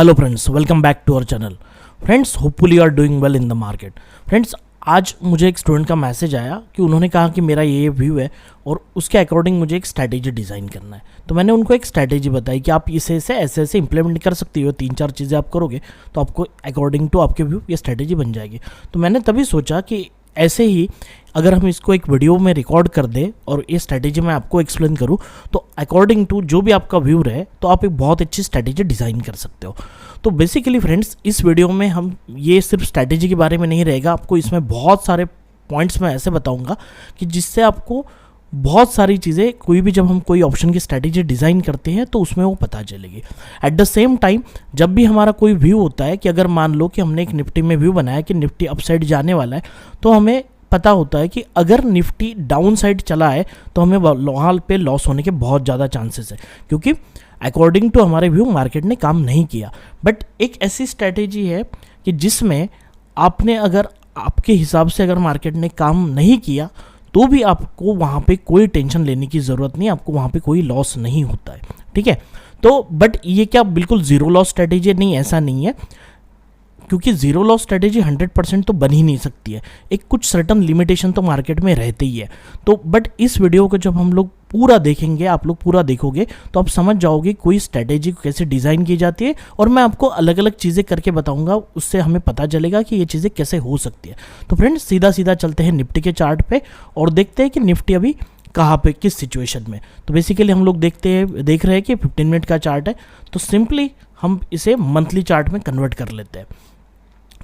Hello friends, welcome back to our channel. Friends, hopefully you are doing well in the market. Friends, आज मुझे एक student का message आया कि उन्होंने कहा कि मेरा ये व्यू है और उसके अकॉर्डिंग मुझे एक स्ट्रैटेजी डिज़ाइन करना है। तो मैंने उनको एक स्ट्रैटेजी बताई कि आप इसे ऐसे ऐसे इंप्लीमेंट कर सकती हो। 3-4 चीज़ें आप करोगे तो आपको अकॉर्डिंग टू आपके व्यू ये स्ट्रैटेजी बन जाएगी। तो मैंने तभी सोचा कि ऐसे ही अगर हम इसको एक वीडियो में रिकॉर्ड कर दें और ये स्ट्रैटेजी मैं आपको एक्सप्लेन करूं तो अकॉर्डिंग टू जो भी आपका व्यू रहे तो आप एक बहुत अच्छी स्ट्रैटेजी डिज़ाइन कर सकते हो। तो बेसिकली फ्रेंड्स, इस वीडियो में हम ये सिर्फ स्ट्रैटेजी के बारे में नहीं रहेगा, आपको इसमें बहुत सारे पॉइंट्स मैं ऐसे बताऊंगा कि जिससे आपको बहुत सारी चीज़ें कोई भी जब हम कोई ऑप्शन की स्ट्रैटेजी डिज़ाइन करते हैं तो उसमें वो पता चलेगी। एट द सेम टाइम जब भी हमारा कोई व्यू होता है कि अगर मान लो कि हमने एक निफ्टी में व्यू बनाया कि निफ्टी अपसाइड जाने वाला है, तो हमें पता होता है कि अगर निफ्टी डाउन साइड चला है तो हमें वहाँ पे लॉस होने के बहुत ज़्यादा चांसेस है, क्योंकि अकॉर्डिंग टू हमारे व्यू मार्केट ने काम नहीं किया। बट एक ऐसी स्ट्रैटेजी है कि जिसमें आपने अगर आपके हिसाब से अगर मार्केट ने काम नहीं किया तो भी आपको वहाँ पे कोई टेंशन लेने की ज़रूरत नहीं, आपको वहाँ पे कोई लॉस नहीं होता है। ठीक है, तो बट ये क्या बिल्कुल ज़ीरो लॉस स्ट्रैटेजी नहीं, ऐसा नहीं है, क्योंकि ज़ीरो लॉस स्ट्रैटेजी 100% तो बन ही नहीं सकती है। एक कुछ सर्टन लिमिटेशन तो मार्केट में रहते ही है। तो बट इस वीडियो को जब हम लोग पूरा देखेंगे, आप लोग पूरा देखोगे तो आप समझ जाओगे कोई स्ट्रैटेजी को कैसे डिज़ाइन की जाती है, और मैं आपको अलग अलग चीज़ें करके बताऊंगा, उससे हमें पता चलेगा कि ये चीज़ें कैसे हो सकती है। तो फ्रेंड्स, सीधा सीधा चलते हैं निफ्टी के चार्ट पे और देखते हैं कि निफ्टी अभी कहाँ पे किस सिचुएशन में। तो बेसिकली हम लोग देख रहे हैं कि 15 मिनट का चार्ट है, तो सिंपली हम इसे मंथली चार्ट में कन्वर्ट कर लेते हैं।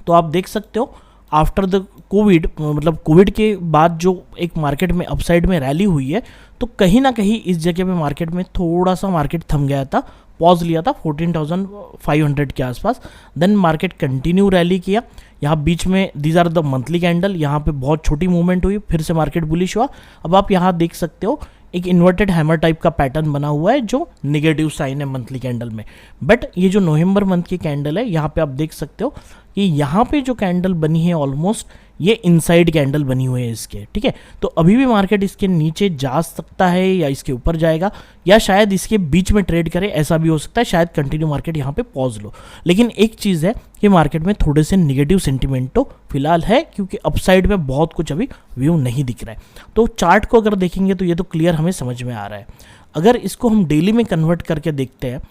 तो आप देख सकते हो आफ्टर द कोविड, मतलब कोविड के बाद जो एक मार्केट में अपसाइड में रैली हुई है, तो कहीं ना कहीं इस जगह पे मार्केट में थोड़ा सा मार्केट थम गया था, पॉज लिया था 14,500 के आसपास। देन मार्केट कंटिन्यू रैली किया। यहाँ बीच में these are the monthly candle, यहाँ पे बहुत छोटी मूवमेंट हुई, फिर से मार्केट बुलिश हुआ। अब आप यहाँ देख सकते हो एक इन्वर्टेड हैमर टाइप का पैटर्न बना हुआ है जो नेगेटिव साइन है मंथली कैंडल में। बट ये जो नवंबर मंथ की कैंडल है, यहाँ पे आप देख सकते हो कि यहाँ पे जो कैंडल बनी है ऑलमोस्ट ये इनसाइड कैंडल बनी हुई है इसके। ठीक है, तो अभी भी मार्केट इसके नीचे जा सकता है या इसके ऊपर जाएगा या शायद इसके बीच में ट्रेड करे, ऐसा भी हो सकता है। शायद कंटिन्यू मार्केट यहाँ पे पॉज लो। लेकिन एक चीज़ है कि मार्केट में थोड़े से निगेटिव सेंटिमेंट तो फिलहाल है, क्योंकि अपसाइड में बहुत कुछ अभी व्यू नहीं दिख रहा है। तो चार्ट को अगर देखेंगे तो ये तो क्लियर हमें समझ में आ रहा है। अगर इसको हम डेली में कन्वर्ट करके देखते हैं,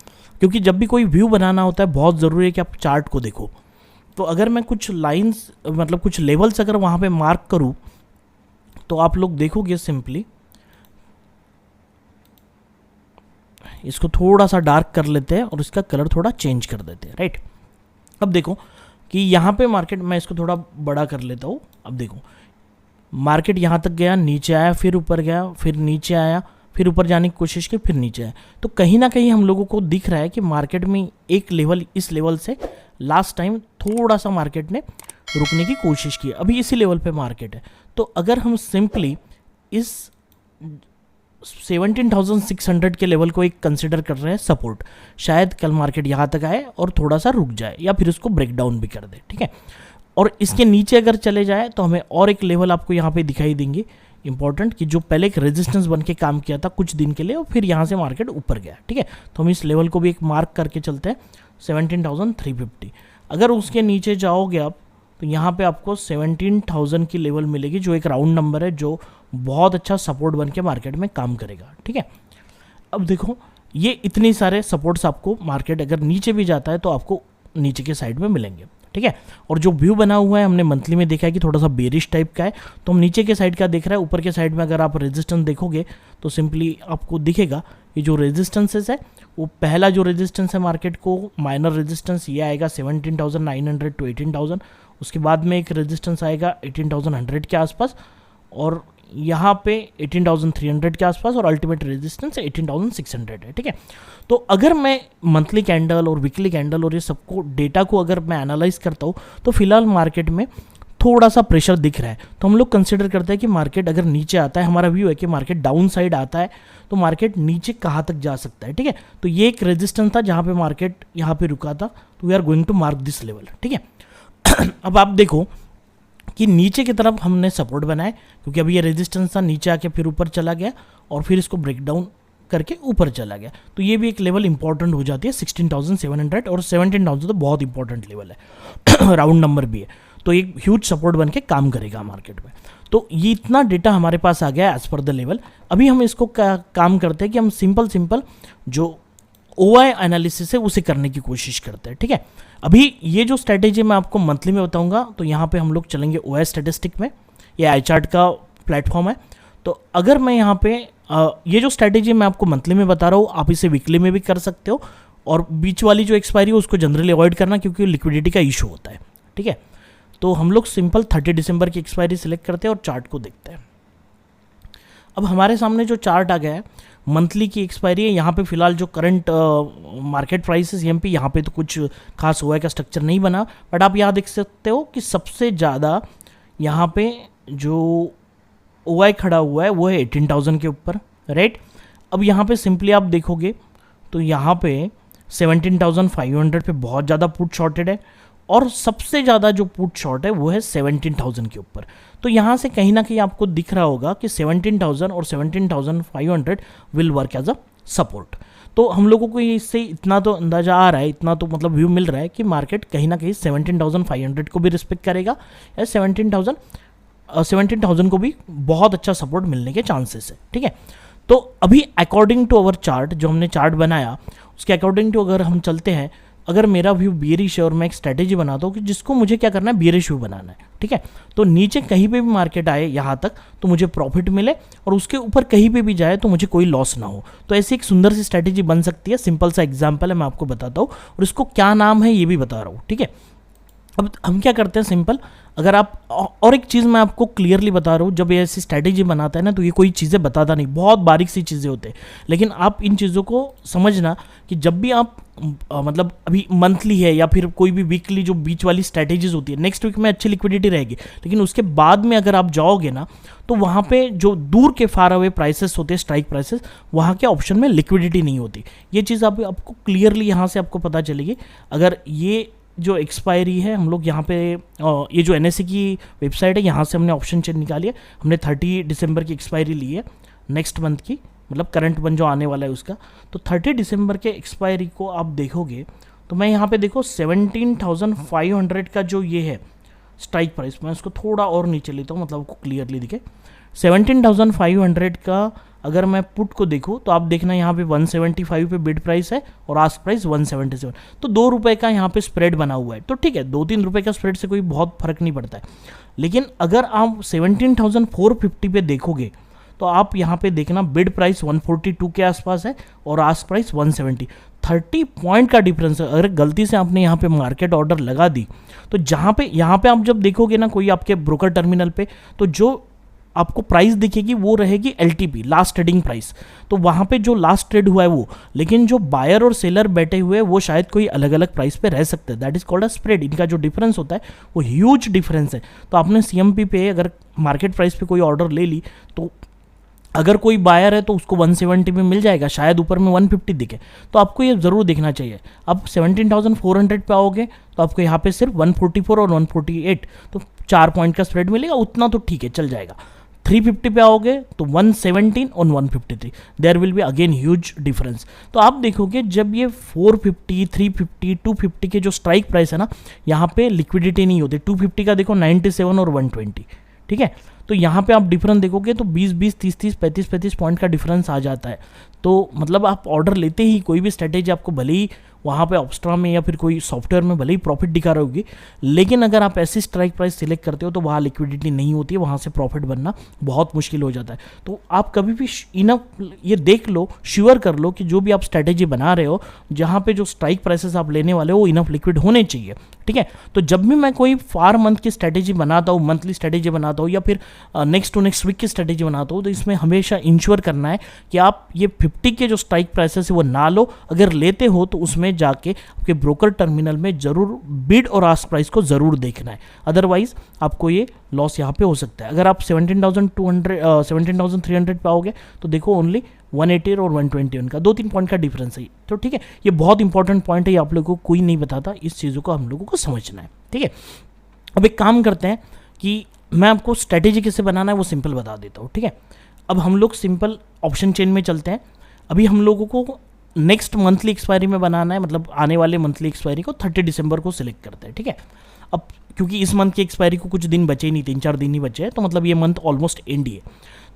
क्योंकि जब भी कोई व्यू बनाना होता है बहुत ज़रूरी है कि आप चार्ट को देखो। तो अगर मैं कुछ लाइंस, मतलब कुछ लेवल्स अगर वहाँ पे मार्क करूँ तो आप लोग देखोगे, सिंपली इसको थोड़ा सा डार्क कर लेते हैं और इसका कलर थोड़ा चेंज कर देते हैं। राइट, अब देखो कि यहाँ पे मार्केट, मैं इसको थोड़ा बड़ा कर लेता हूँ। अब देखो मार्केट यहाँ तक गया, नीचे आया, फिर ऊपर गया, फिर नीचे आया, फिर ऊपर जाने की कोशिश की, फिर नीचे आया। तो कहीं ना कहीं हम लोगों को दिख रहा है कि मार्केट में एक लेवल, इस लेवल से लास्ट टाइम थोड़ा सा मार्केट ने रुकने की कोशिश की, अभी इसी लेवल पे मार्केट है। तो अगर हम सिंपली इस 17,600 के लेवल को एक कंसिडर कर रहे हैं सपोर्ट, शायद कल मार्केट यहाँ तक आए और थोड़ा सा रुक जाए या फिर उसको ब्रेक डाउन भी कर दे। ठीक है, और इसके नीचे अगर चले जाए तो हमें और एक लेवल आपको यहाँ पे दिखाई देंगे इंपॉर्टेंट, कि जो पहले एक रेजिस्टेंस बन के काम किया था कुछ दिन के लिए और फिर यहाँ से मार्केट ऊपर गया। ठीक है, तो हम इस लेवल को भी एक मार्क करके चलते हैं 17,350। अगर उसके नीचे जाओगे आप तो यहाँ पे आपको 17,000 की लेवल मिलेगी, जो एक राउंड नंबर है, जो बहुत अच्छा सपोर्ट बन के मार्केट में काम करेगा। ठीक है, अब देखो ये इतनी सारे सपोर्ट्स आपको मार्केट अगर नीचे भी जाता है तो आपको नीचे के साइड में मिलेंगे। ठीक है, और जो व्यू बना हुआ है हमने मंथली में देखा है कि थोड़ा सा बेरिश टाइप का है, तो हम नीचे के साइड का देख रहा है। ऊपर के साइड में अगर आप रेजिस्टेंस देखोगे तो सिंपली आपको दिखेगा ये जो रेजिस्टेंसेस है, वो पहला जो रेजिस्टेंस है मार्केट को, माइनर रेजिस्टेंस ये आएगा 17,900 टू 18,000। उसके बाद में एक रेजिस्टेंस आएगा 18,100 के आसपास, और यहाँ पे 18,300 के आसपास, और अल्टीमेट रेजिस्टेंस 18,600 है। ठीक है, तो अगर मैं मंथली कैंडल और वीकली कैंडल और ये सबको डेटा को अगर मैं एनालाइज करता हूँ तो फिलहाल मार्केट में थोड़ा सा प्रेशर दिख रहा है। तो हम लोग कंसिडर करते हैं कि मार्केट अगर नीचे आता है, हमारा व्यू है कि मार्केट डाउन साइड आता है, तो मार्केट नीचे कहाँ तक जा सकता है। ठीक है, तो ये एक रेजिस्टेंस था जहाँ पे मार्केट यहाँ पे रुका था, तो we are going to mark this level. ठीक है, अब आप देखो कि नीचे की तरफ हमने सपोर्ट बनाए, क्योंकि अभी ये रेजिस्टेंस था, नीचे आके फिर ऊपर चला गया और फिर इसको ब्रेक डाउन करके ऊपर चला गया, तो ये भी एक लेवल इंपॉर्टेंट हो जाती है 16,700 और 17,000 तो बहुत इंपॉर्टेंट लेवल है राउंड नंबर भी है, तो एक ह्यूज सपोर्ट बन के काम करेगा मार्केट में। तो ये इतना डेटा हमारे पास आ गया एज पर द लेवल। अभी हम इसको काम करते हैं कि हम सिंपल जो OI एनालिसिस है उसे करने की कोशिश करते हैं, ठीक है। अभी ये जो स्ट्रैटेजी मैं आपको मंथली में बताऊंगा, तो यहाँ पे हम लोग चलेंगे OI स्टैटिस्टिक में, ये iChart का प्लेटफॉर्म है। तो अगर मैं यहाँ पे ये जो स्ट्रैटेजी मैं आपको मंथली में बता रहा हूँ, आप इसे वीकली में भी कर सकते हो, और बीच वाली जो एक्सपायरी है उसको जनरली अवॉइड करना, क्योंकि लिक्विडिटी का इशू होता है, ठीक है। तो हम लोग सिंपल 30 दिसंबर की एक्सपायरी सिलेक्ट करते हैं और चार्ट को देखते हैं। अब हमारे सामने जो चार्ट आ गया है, मंथली की एक्सपायरी है। यहाँ पे फिलहाल जो करंट मार्केट प्राइस है CMP, यहाँ पे तो कुछ खास OI का स्ट्रक्चर नहीं बना, बट आप यहाँ देख सकते हो कि सबसे ज़्यादा यहाँ पे जो OI खड़ा हुआ है वो है 18,000 के ऊपर, राइट। अब यहाँ पे सिंपली आप देखोगे तो यहाँ पे 17,500 पे बहुत ज़्यादा पुट शॉर्टेड है, और सबसे ज़्यादा जो पुट शॉर्ट है वो है 17,000 के ऊपर। तो यहाँ से कहीं ना कहीं आपको दिख रहा होगा कि 17,000 और 17,500 will work as a support. तो हम लोगों को इससे इतना तो अंदाजा आ रहा है, इतना तो मतलब व्यू मिल रहा है कि मार्केट कहीं ना कहीं 17,500 को भी रिस्पेक्ट करेगा, या 17,000 को भी बहुत अच्छा सपोर्ट मिलने के चांसेस है, ठीक है। तो अभी अकॉर्डिंग टू अवर चार्ट, जो हमने चार्ट बनाया उसके अकॉर्डिंग टू अगर हम चलते हैं, अगर मेरा व्यू बियरिश है और मैं एक स्ट्रैटेजी बनाता हूँ कि जिसको मुझे क्या करना है, बियरिश व्यू बनाना है, ठीक है। तो नीचे कहीं पे भी मार्केट आए यहाँ तक तो मुझे प्रॉफिट मिले, और उसके ऊपर कहीं पे भी जाए तो मुझे कोई लॉस ना हो। तो ऐसी एक सुंदर सी स्ट्रैटेजी बन सकती है। सिंपल सा एग्जाम्पल है, मैं आपको बताता हूँ, और इसको क्या नाम है ये भी बता रहा हूँ, ठीक है। अब हम क्या करते हैं सिंपल, अगर आप, और एक चीज़ मैं आपको क्लियरली बता रहा हूँ, जब ये ऐसी स्ट्रैटेजी बनाता है ना, तो ये कोई चीज़ें बताता नहीं, बहुत बारीक सी चीज़ें होते हैं, लेकिन आप इन चीज़ों को समझना कि जब भी आप मतलब अभी मंथली है या फिर कोई भी वीकली जो बीच वाली स्ट्रैटेजीज होती है, नेक्स्ट वीक में अच्छी लिक्विडिटी रहेगी, लेकिन उसके बाद में अगर आप जाओगे ना, तो वहाँ पे जो दूर के फार अवे प्राइसेस होते हैं, स्ट्राइक प्राइसेस, वहाँ के ऑप्शन में लिक्विडिटी नहीं होती। ये चीज़ आपको क्लियरली यहाँ से आपको पता चलेगी। अगर ये जो एक्सपायरी है, हम लोग यहाँ पे ये जो NSE की वेबसाइट है, यहाँ से हमने ऑप्शन चेन निकाली है, हमने 30 दिसंबर की एक्सपायरी ली है, नेक्स्ट मंथ की, मतलब करंट मंथ जो आने वाला है उसका। तो 30 दिसंबर के एक्सपायरी को आप देखोगे तो मैं यहाँ पे देखो 17,500 का जो ये है स्ट्राइक प्राइस, मैं उसको थोड़ा और नीचे लेता हूँ, मतलब आपको क्लियरली दिखे। 17,500 का अगर मैं पुट को देखूँ तो आप देखना यहाँ पे 175 पे बिड प्राइस है और आस्क प्राइस 177, तो 2 रुपये का यहाँ पे स्प्रेड बना हुआ है। तो ठीक है, 2-3 रुपये का स्प्रेड से कोई बहुत फर्क नहीं पड़ता है, लेकिन अगर आप 17,450 पे देखोगे तो आप यहाँ पे देखना बिड प्राइस 142 के आसपास है और आस्क प्राइस 170, 30 पॉइंट का डिफरेंस है। अगर गलती से आपने यहाँ पे मार्केट ऑर्डर लगा दी, तो यहाँ पे आप जब देखोगे ना कोई आपके ब्रोकर टर्मिनल पे, तो जो आपको प्राइस दिखेगी वो रहेगी LTP, लास्ट ट्रेडिंग प्राइस। तो वहाँ पे जो लास्ट ट्रेड हुआ है वो, लेकिन जो बायर और सेलर बैठे हुए हैं वो शायद कोई अलग अलग प्राइस पे रह सकते हैं, that is called a spread. इनका जो डिफरेंस होता है वो ह्यूज डिफरेंस है। तो आपने CMP पे अगर मार्केट प्राइस पे कोई ऑर्डर ले ली, तो अगर कोई बायर है तो उसको 170 में मिल जाएगा, शायद ऊपर में 150 दिखे, तो आपको ये ज़रूर देखना चाहिए। अब 17,400 पे आओगे तो आपको यहाँ पे सिर्फ 144 और 148, तो 4 पॉइंट का स्प्रेड मिलेगा, उतना तो ठीक है, चल जाएगा। 350 पे आओगे तो 117 और 153, there will be again huge difference. तो आप देखोगे जब ये 450, 350, 250 के जो स्ट्राइक प्राइस है ना, यहाँ पे लिक्विडिटी नहीं होती। 250 का देखो 97 और 120, ठीक है। तो यहाँ पे आप डिफरेंस देखोगे तो 20-20, 30-30, 35-35 पॉइंट का डिफरेंस आ जाता है। तो मतलब आप ऑर्डर लेते ही कोई भी स्ट्रेटेजी आपको भले ही वहाँ पे ऑप्स्ट्रा में या फिर कोई सॉफ्टवेयर में भले ही प्रॉफिट दिखा रही होगी, लेकिन अगर आप ऐसी स्ट्राइक प्राइस सिलेक्ट करते हो तो वहाँ लिक्विडिटी नहीं होती है, वहाँ से प्रॉफिट बनना बहुत मुश्किल हो जाता है। तो आप कभी भी इनफ ये देख लो, श्योर कर लो कि जो भी आप स्ट्रैटेजी बना रहे हो, जहाँ पे जो स्ट्राइक प्राइसेस आप लेने वाले हो वो इनफ लिक्विड होने चाहिए, ठीक है। तो जब भी मैं कोई 4 मंथ की स्ट्रैटेजी बनाता हूँ, मंथली स्ट्रैटेजी बनाता हूँ या फिर नेक्स्ट टू नेक्स्ट वीक की स्ट्रैटेजी बनाता हूँ, तो इसमें हमेशा इंश्योर करना है कि आप ये 50 के जो स्ट्राइक प्राइसेस है वो ना लो। अगर लेते हो तो उसमें जाके आपके ब्रोकर टर्मिनल में जरूर बिड और आस्क प्राइस को जरूर देखना है, अदरवाइज आपको ये लॉस यहाँ पे हो सकता है। अगर आप 17,300 पे आओगे तो देखो ओनली 180 और 121 का 2-3 पॉइंट का डिफरेंस है। तो ठीक है, ये बहुत इंपॉर्टेंट पॉइंट है, ये आप लोगों को कोई नहीं बताता, इस चीज़ों को हम लोगों को समझना है, ठीक है। अब एक काम करते हैं कि मैं आपको स्ट्रैटेजी कैसे बनाना है वो सिंपल बता देता हूँ, ठीक है। अब हम लोग सिंपल ऑप्शन चेन में चलते हैं। अभी हम लोगों को नेक्स्ट मंथली एक्सपायरी में बनाना है, मतलब आने वाले मंथली एक्सपायरी को 30 दिसंबर को सिलेक्ट करते हैं, ठीक है। अब क्योंकि इस मंथ की एक्सपायरी को कुछ दिन बचे ही नहीं, 3-4 दिन ही बचे हैं, तो मतलब ये मंथ ऑलमोस्ट एंड ही है।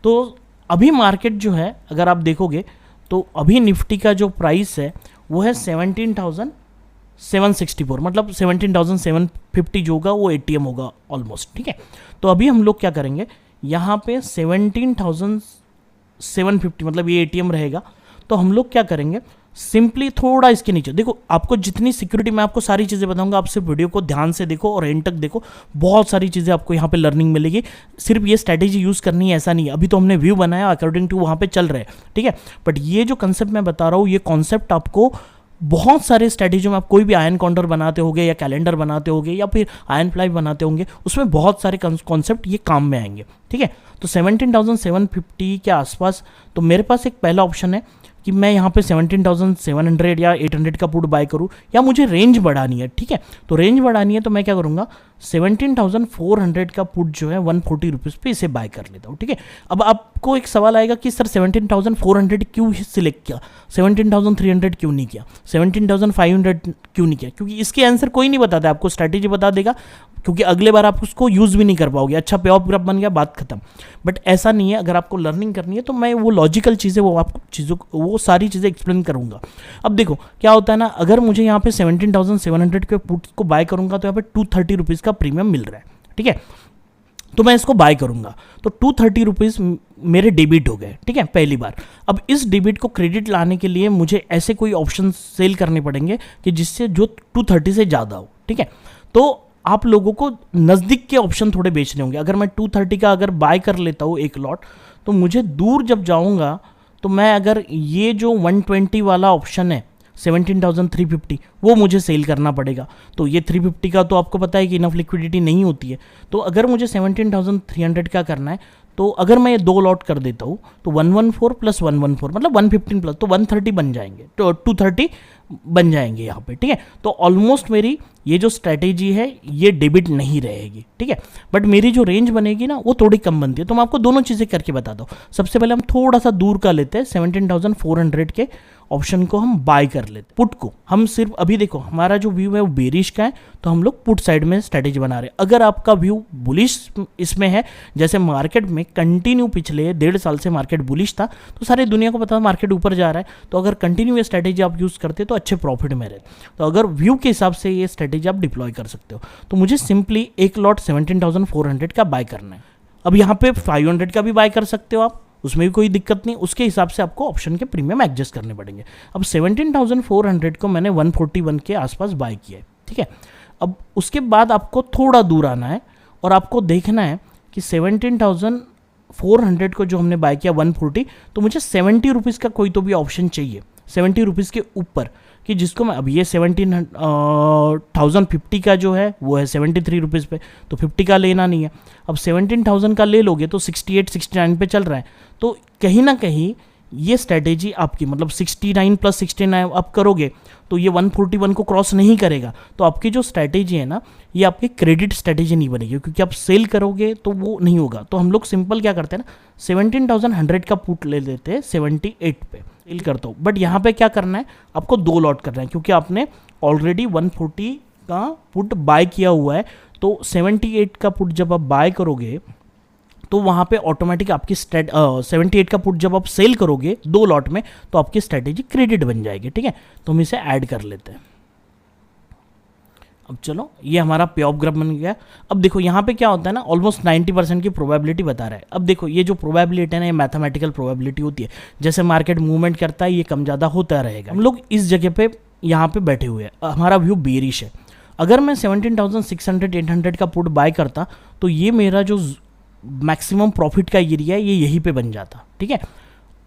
तो अभी मार्केट जो है अगर आप देखोगे तो अभी निफ्टी का जो प्राइस है वो है 17,764, मतलब 17,750 जो होगा वो ATM होगा ऑलमोस्ट, ठीक है। तो अभी हम लोग क्या करेंगे, यहाँ पे 17,750 मतलब ये ATM रहेगा। तो हम लोग क्या करेंगे, सिंपली थोड़ा इसके नीचे देखो, आपको जितनी सिक्योरिटी, मैं आपको सारी चीज़ें बताऊंगा, आप सिर्फ वीडियो को ध्यान से देखो और एंड तक देखो, बहुत सारी चीज़ें आपको यहाँ पे लर्निंग मिलेगी। सिर्फ ये स्ट्रैटेजी यूज़ करनी है ऐसा नहीं है, अभी तो हमने व्यू बनाया अकॉर्डिंग टू वहाँ पे चल रहे हैं, ठीक है। बट ये जो कंसेप्ट मैं बता रहा हूँ, ये कॉन्सेप्ट आपको बहुत सारे स्ट्रैटेजी में, आप कोई भी आयन काउंटर बनाते होगे या कैलेंडर बनाते होगे या फिर आयन फ्लाई बनाते होंगे, उसमें बहुत सारे कॉन्सेप्ट ये काम में आएंगे, ठीक है। तो 17,750 के आसपास तो मेरे पास एक पहला ऑप्शन है कि मैं यहाँ पे 17,700 या 800 का पुट बाय करूँ, या मुझे रेंज बढ़ानी है, ठीक है। तो रेंज बढ़ानी है तो मैं क्या करूँगा, 17,400 का पुट जो है 140 रुपीज़ पे इसे बाय कर लेता हूँ, ठीक है। अब आपको एक सवाल आएगा कि सर 17,400 क्यों सिलेक्ट किया, 17,300 क्यों नहीं किया, 17,500 क्यों नहीं किया, क्योंकि इसके आंसर कोई नहीं बताता, आपको स्ट्रैटेजी बता देगा, क्योंकि अगले बार आप उसको यूज़ भी नहीं कर पाओगे। अच्छा पे ऑफ ग्राफ बन गया, बात खत्म। बट ऐसा नहीं है, अगर आपको लर्निंग करनी है तो मैं वो लॉजिकल चीज़ें, वो आपको चीज़ों, वो सारी चीज़ें एक्सप्लेन करूँगा। अब देखो क्या होता है ना, अगर मुझे यहाँ पे 17,700 के पुट को बाय करूँगा तो यहाँ पे 230 रुपीज़ का प्रीमियम मिल रहा है, ठीक है। तो मैं इसको बाय करूँगा तो 230 रुपीज़ मेरे डेबिट हो गए, ठीक है, पहली बार। अब इस डेबिट को क्रेडिट लाने के लिए मुझे ऐसे कोई ऑप्शन सेल करने पड़ेंगे कि जिससे जो 230 से ज़्यादा हो, ठीक है। तो आप लोगों को नज़दीक के ऑप्शन थोड़े बेचने होंगे। अगर मैं 230 का अगर बाय कर लेता हूँ एक लॉट, तो मुझे दूर जब जाऊँगा तो मैं अगर ये जो 120 वाला ऑप्शन है 17,350 वो मुझे सेल करना पड़ेगा। तो ये 350 का तो आपको पता है कि इनफ लिक्विडिटी नहीं होती है। तो अगर मुझे 17,300 का करना है, तो अगर मैं ये 2 लॉट कर देता हूँ तो 114 प्लस 114 मतलब 115 प्लस, तो 130 बन जाएंगे, तो 230 बन जाएंगे यहाँ पे, ठीक है। तो ऑलमोस्ट मेरी ये जो स्ट्रैटेजी है ये डेबिट नहीं रहेगी, ठीक है। बट मेरी जो रेंज बनेगी ना वो थोड़ी कम बनती है। तो मैं आपको दोनों चीज़ें करके बताता हूँ। सबसे पहले हम थोड़ा सा दूर का लेते हैं, 17,400 के ऑप्शन को हम बाय कर लेते, पुट को हम सिर्फ, अभी देखो हमारा जो व्यू है वो बेरिश का है, तो हम लोग पुट साइड में स्ट्रैटेजी बना रहे हैं। अगर आपका व्यू बुलिश इसमें है, जैसे मार्केट में कंटिन्यू पिछले 1.5 साल से मार्केट बुलिश था, तो सारी दुनिया को पता है मार्केट ऊपर जा रहा है, तो अगर कंटिन्यू ये स्ट्रैटेजी आप यूज़ करते तो अच्छे प्रॉफिट में रहते। तो अगर व्यू के हिसाब से ये स्ट्रैटेजी आप डिप्लॉय कर सकते हो। तो मुझे सिंपली एक लॉट 17,400 का बाय करना है। अब यहाँ पे 500 का भी बाय कर सकते हो आप, उसमें भी कोई दिक्कत नहीं, उसके हिसाब से आपको ऑप्शन के प्रीमियम एडजस्ट करने पड़ेंगे। अब 17,400 को मैंने 141 के आसपास बाय किया है, ठीक है। अब उसके बाद आपको थोड़ा दूर आना है और आपको देखना है कि 17,400 को जो हमने बाय किया 140, तो मुझे 70 रुपीज़ का कोई तो भी ऑप्शन चाहिए, 70 रुपीज़ के ऊपर, कि जिसको मैं, अब ये 17,050 का जो है वो है 73 रुपीज़ पे, तो 50 का लेना नहीं है। अब 17,000 का ले लोगे तो 68-69 पे चल रहा है। तो कहीं ना कहीं ये स्ट्रैटेजी आपकी, मतलब 69 प्लस 69 आप करोगे तो ये 141 को क्रॉस नहीं करेगा। तो आपकी जो स्ट्रैटेजी है ना, ये आपकी क्रेडिट स्ट्रैटेजी नहीं बनेगी, क्योंकि आप सेल करोगे तो वो नहीं होगा। तो हम लोग सिंपल क्या करते हैं ना, 17,100 का पुट ले लेते हैं 78 पे, सेल करता हूँ। बट यहाँ पे क्या करना है, आपको 2 लॉट करना है, क्योंकि आपने ऑलरेडी 140 का पुट बाय किया हुआ है। तो 78 का पुट जब आप बाय करोगे तो वहाँ पे ऑटोमेटिक आपकी 78 का पुट जब आप सेल करोगे 2 लॉट में, तो आपकी स्ट्रैटेजी क्रेडिट बन जाएगी, ठीक है। तो हम इसे ऐड कर लेते हैं। अब चलो, ये हमारा पे ऑफ ग्राफ बन गया। अब देखो यहाँ पे क्या होता है ना, ऑलमोस्ट 90% की प्रोबेबिलिटी बता रहा है। अब देखो ये जो प्रोबेबिलिटी है ना, ये मैथमेटिकल प्रोबेबिलिटी होती है, जैसे मार्केट मूवमेंट करता है ये कम ज़्यादा होता रहेगा। हम लोग इस जगह पे यहाँ पे बैठे हुए हैं, हमारा व्यू बेरिश है। अगर मैं 17,600-800 का पुट बाय करता तो ये मेरा जो मैक्सिमम प्रॉफिट का एरिया है ये यहीं पे बन जाता, ठीक है।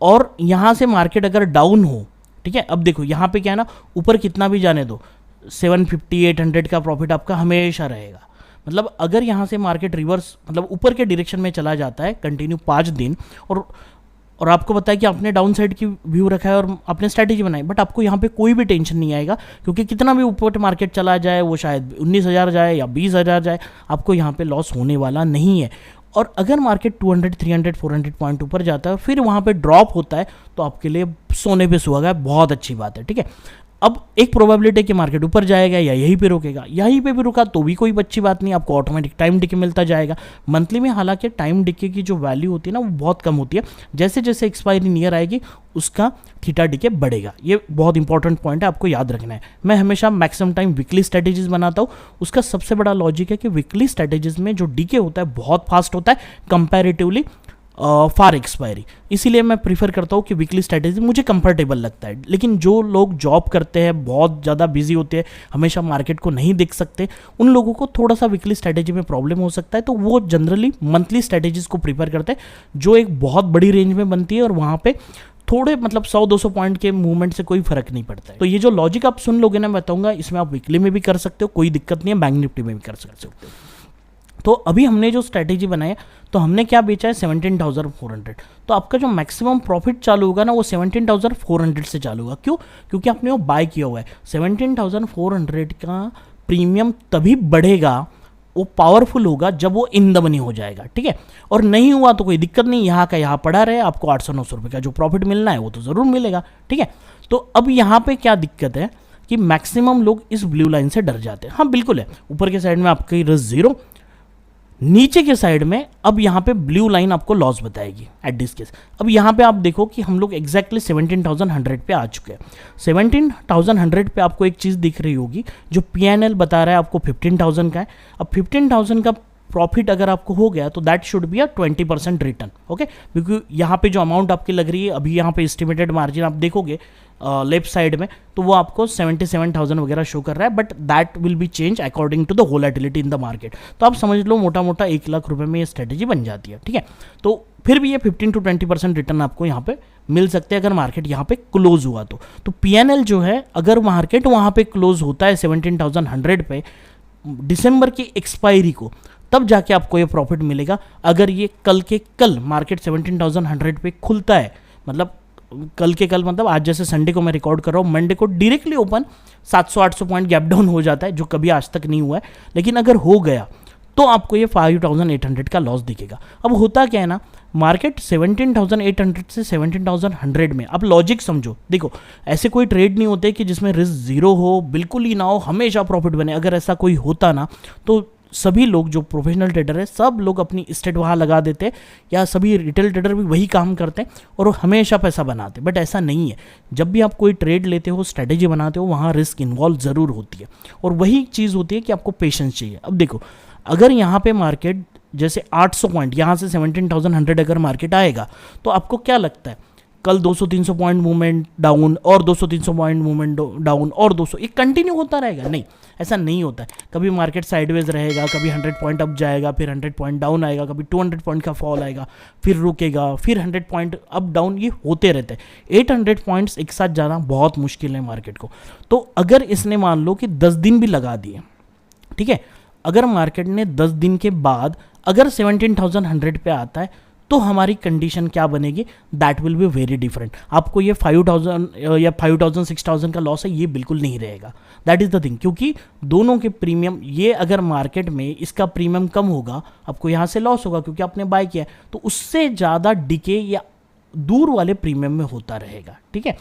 और यहाँ से मार्केट अगर डाउन हो, ठीक है, अब देखो यहाँ पे क्या है ना, ऊपर कितना भी जाने दो 750-800 का प्रॉफिट आपका हमेशा रहेगा। मतलब अगर यहाँ से मार्केट रिवर्स, मतलब ऊपर के डायरेक्शन में चला जाता है कंटिन्यू 5 दिन, और आपको पता है कि आपने डाउन साइड की व्यू रखा है और आपने स्ट्रैटेजी बनाई, बट आपको यहाँ पे कोई भी टेंशन नहीं आएगा, क्योंकि कितना भी ऊपर मार्केट चला जाए, वो शायद 19,000 जाए या 20,000 जाए, आपको यहाँ पे लॉस होने वाला नहीं है। और अगर मार्केट 200 300 400 पॉइंट ऊपर जाता है और फिर वहाँ पे ड्रॉप होता है तो आपके लिए सोने पे सुहागा है, बहुत अच्छी बात है, ठीक है। अब एक प्रोबेबिलिटी है कि मार्केट ऊपर जाएगा या यहीं पे रुकेगा, यहीं पे भी रुका तो भी कोई अच्छी बात नहीं, आपको ऑटोमेटिक टाइम डिके मिलता जाएगा। मंथली में हालांकि टाइम डिके की जो वैल्यू होती है ना वो बहुत कम होती है, जैसे जैसे एक्सपायरी नियर आएगी उसका थीटा डिके बढ़ेगा। ये बहुत इंपॉर्टेंट पॉइंट है, आपको याद रखना है। मैं हमेशा मैक्सिमम टाइम वीकली स्ट्रेटेजीज बनाता हूँ, उसका सबसे बड़ा लॉजिक है कि वीकली स्ट्रेटेजीज में जो डिके होता है बहुत फास्ट होता है कंपैरेटिवली फार एक्सपायरी, इसीलिए मैं प्रीफर करता हूँ कि वीकली स्ट्रैटेजी मुझे कंफर्टेबल लगता है। लेकिन जो लोग जॉब करते हैं, बहुत ज़्यादा बिजी होते हैं, हमेशा मार्केट को नहीं देख सकते, उन लोगों को थोड़ा सा वीकली स्ट्रैटेजी में प्रॉब्लम हो सकता है, तो वो जनरली मंथली स्ट्रैटेजीज को प्रीफर करते हैं जो एक बहुत बड़ी रेंज में बनती है और वहाँ पे थोड़े मतलब 100-200 पॉइंट के मूवमेंट से कोई फर्क नहीं पड़ता है। तो ये जो लॉजिक आप सुन लोगे ना, मैं बताऊंगा, इसमें आप वीकली में भी कर सकते हो, कोई दिक्कत नहीं है, बैंक निफ्टी में भी कर सकते हो। तो अभी हमने जो स्ट्रैटेजी बनाया तो हमने क्या बेचा है 17,400, तो आपका जो मैक्सिमम प्रॉफिट चालू होगा ना वो 17,400 से चालू होगा। क्यों? क्योंकि आपने वो बाय किया हुआ है। 17,400 का प्रीमियम तभी बढ़ेगा, वो पावरफुल होगा जब वो इन द मनी हो जाएगा, ठीक है। और नहीं हुआ तो कोई दिक्कत नहीं, यहाँ का यहाँ पड़ा रहे, आपको 800-900 रुपये का जो प्रॉफिट मिलना है वो तो ज़रूर मिलेगा, ठीक है। तो अब यहाँ पे क्या दिक्कत है कि मैक्सिमम लोग इस ब्लू लाइन से डर जाते हैं। हाँ बिल्कुल है, ऊपर के साइड में आपकी रिस्क जीरो, नीचे के साइड में अब यहाँ पे ब्लू लाइन आपको लॉस बताएगी एट दिस केस। अब यहाँ पे आप देखो कि हम लोग एग्जैक्टली 17,100 पे आ चुके हैं। 17,100 पे आपको एक चीज़ दिख रही होगी, जो PNL बता रहा है आपको 15,000 का है। अब 15,000 का प्रॉफिट अगर आपको हो गया तो that should be a 20% return, okay. क्योंकि यहाँ पे जो अमाउंट आपकी लग रही है, अभी यहाँ पे एस्टिमेटेड मार्जिन आप देखोगे लेफ्ट साइड में, तो वो आपको 77,000 वगैरह शो कर रहा है, but that will be change according to the volatility in the market. तो आप समझ लो मोटा मोटा 1 लाख रुपए में ये स्ट्रेटेजी बन जाती है, ठीक है। तो फिर भी ये 15 to 20% रिटर्न आपको यहाँ पे मिल सकते हैं अगर मार्केट यहाँ पे क्लोज हुआ तो PNL जो है, अगर मार्केट वहाँ पे क्लोज होता है 17,100 पे दिसंबर की एक्सपायरी को, तब जाके आपको ये प्रॉफिट मिलेगा। अगर ये कल के कल मार्केट 17,100 पे खुलता है, मतलब कल के कल मतलब आज जैसे संडे को मैं रिकॉर्ड कर रहा हूँ, मंडे को directly open 700-800 point gap down हो जाता है, जो कभी आज तक नहीं हुआ है, लेकिन अगर हो गया तो आपको ये 5,800 का लॉस दिखेगा। अब होता क्या है ना, मार्केट 17,800 से 17,100 में, अब लॉजिक समझो, देखो ऐसे कोई ट्रेड नहीं होते कि जिसमें रिस्क जीरो हो, बिल्कुल ही ना हो, हमेशा प्रॉफिट बने। अगर ऐसा कोई होता ना तो सभी लोग जो प्रोफेशनल ट्रेडर है सब लोग अपनी स्टेट वहाँ लगा देते, या सभी रिटेल ट्रेडर भी वही काम करते हैं और वो हमेशा पैसा बनाते, बट ऐसा नहीं है। जब भी आप कोई ट्रेड लेते हो, स्ट्रेटेजी बनाते हो, वहाँ रिस्क इन्वॉल्व ज़रूर होती है, और वही चीज़ होती है कि आपको पेशेंस चाहिए। अब देखो, अगर यहाँ पे मार्केट जैसे 800 पॉइंट, यहाँ से 17,100 अगर मार्केट आएगा, तो आपको क्या लगता है कल 200-300 पॉइंट मूवमेंट डाउन और 200-300 पॉइंट मूवमेंट डाउन और 200, ये कंटिन्यू होता रहेगा? नहीं, ऐसा नहीं होता है। कभी मार्केट साइडवेज रहेगा, कभी 100 पॉइंट अप जाएगा, फिर 100 पॉइंट डाउन आएगा, कभी 200 पॉइंट का फॉल आएगा, फिर रुकेगा, फिर 100 पॉइंट अप डाउन, ये होते रहते हैं। 800 पॉइंट्स एक साथ जाना बहुत मुश्किल है मार्केट को। तो अगर इसने मान लो कि 10 दिन भी लगा दिए, ठीक है, अगर मार्केट ने 10 दिन के बाद अगर 17,100 पे आता है, तो हमारी कंडीशन क्या बनेगी? That will be very different. आपको ये 5,000 या 5,000 6,000 का लॉस है, ये बिल्कुल नहीं रहेगा। दैट इज़ द थिंग, क्योंकि दोनों के प्रीमियम, ये अगर मार्केट में इसका प्रीमियम कम होगा, आपको यहाँ से लॉस होगा क्योंकि आपने बाय किया है, तो उससे ज़्यादा डिके या दूर वाले प्रीमियम में होता रहेगा, ठीक है।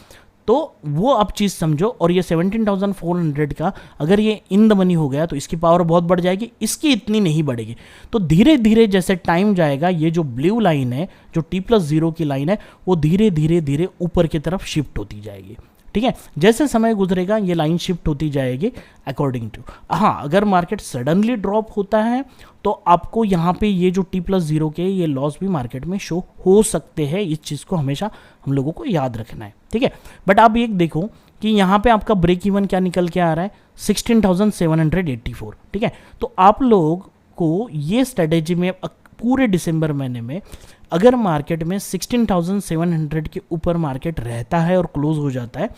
तो वो आप चीज़ समझो। और ये 17,400 का अगर ये इन द मनी हो गया तो इसकी पावर बहुत बढ़ जाएगी, इसकी इतनी नहीं बढ़ेगी। तो धीरे धीरे जैसे टाइम जाएगा, ये जो ब्लू लाइन है, जो T+0 की लाइन है, वो धीरे धीरे धीरे ऊपर की तरफ शिफ्ट होती जाएगी, ठीक है। जैसे समय गुजरेगा ये लाइन शिफ्ट होती जाएगी अकॉर्डिंग टू। हाँ, अगर मार्केट सडनली ड्रॉप होता है तो आपको यहाँ पे ये जो T+0 के ये लॉस भी मार्केट में शो हो सकते हैं। इस चीज़ को हमेशा हम लोगों को याद रखना है, ठीक है। बट आप एक देखो कि यहाँ पे आपका ब्रेक इवन क्या निकल के आ रहा है, 16,784, ठीक है। तो आप लोग को ये स्ट्रेटेजी में पूरे दिसंबर महीने में अगर मार्केट में 16,700 के ऊपर मार्केट रहता है और क्लोज हो जाता है,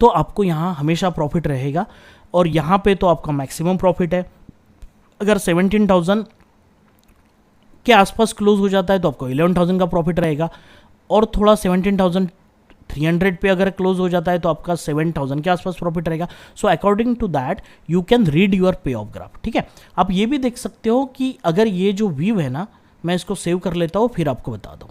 तो आपको यहाँ हमेशा प्रॉफिट रहेगा। और यहाँ पे तो आपका मैक्सिमम प्रॉफिट है। अगर 17,000 के आसपास क्लोज हो जाता है तो आपको 11,000 का प्रॉफिट रहेगा। और थोड़ा 17,300 पे अगर क्लोज हो जाता है तो आपका 7,000 के आसपास प्रॉफिट रहेगा। So according to that you can read your pay off graph, ठीक है। आप ये भी देख सकते हो कि अगर ये जो व्यू है ना, मैं इसको सेव कर लेता हूँ, फिर आपको बता दूँ।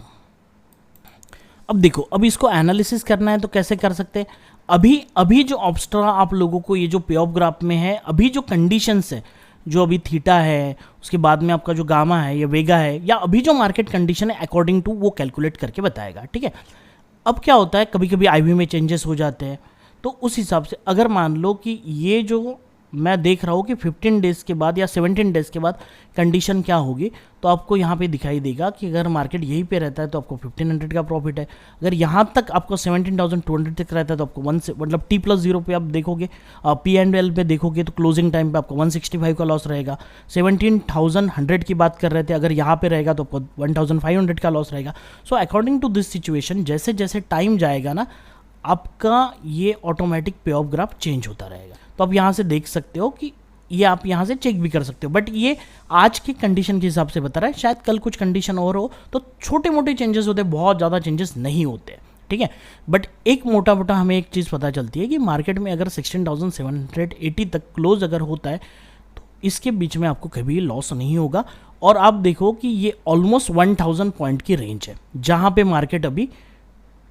अब देखो, अब इसको एनालिसिस करना है तो कैसे कर सकते हैं। अभी जो ऑब्स्ट्रा आप लोगों को ये जो पे ऑफ ग्राफ में है, अभी जो कंडीशंस है, जो अभी थीटा है, उसके बाद में आपका जो गामा है या वेगा है, या अभी जो मार्केट कंडीशन है अकॉर्डिंग टू वो कैलकुलेट करके बताएगा, ठीक है। अब क्या होता है, कभी कभी आईवी में चेंजेस हो जाते हैं, तो उस हिसाब से अगर मान लो कि ये जो मैं देख रहा हूँ कि 15 डेज़ के बाद या 17 डेज़ के बाद कंडीशन क्या होगी, तो आपको यहाँ पे दिखाई देगा कि अगर मार्केट यहीं पे रहता है तो आपको 1500 का प्रॉफिट है। अगर यहाँ तक आपको 17,200 तक रहता है तो आपको मतलब T+0 पे आप देखोगे, P&L पे देखोगे तो क्लोजिंग टाइम पे आपको 165 का लॉस रहेगा। 17,100 की बात कर रहे थे, अगर यहाँ पे रहेगा तो आपको 1,500 का लॉस रहेगा। So according to this situation जैसे जैसे टाइम जाएगा ना, आपका ये ऑटोमेटिक पे ऑफ ग्राफ चेंज होता रहेगा। तो आप यहाँ से देख सकते हो कि ये आप यहाँ से चेक भी कर सकते हो, बट ये आज की कंडीशन के हिसाब से बता रहा है, शायद कल कुछ कंडीशन और हो तो छोटे मोटे चेंजेस होते हैं, बहुत ज़्यादा चेंजेस नहीं होते, ठीक है। बट एक मोटा मोटा हमें एक चीज़ पता चलती है कि मार्केट में अगर 16,780 तक क्लोज अगर होता है तो इसके बीच में आपको कभी लॉस नहीं होगा। और आप देखो कि ये ऑलमोस्ट 1000 पॉइंट की रेंज है जहाँ पे मार्केट अभी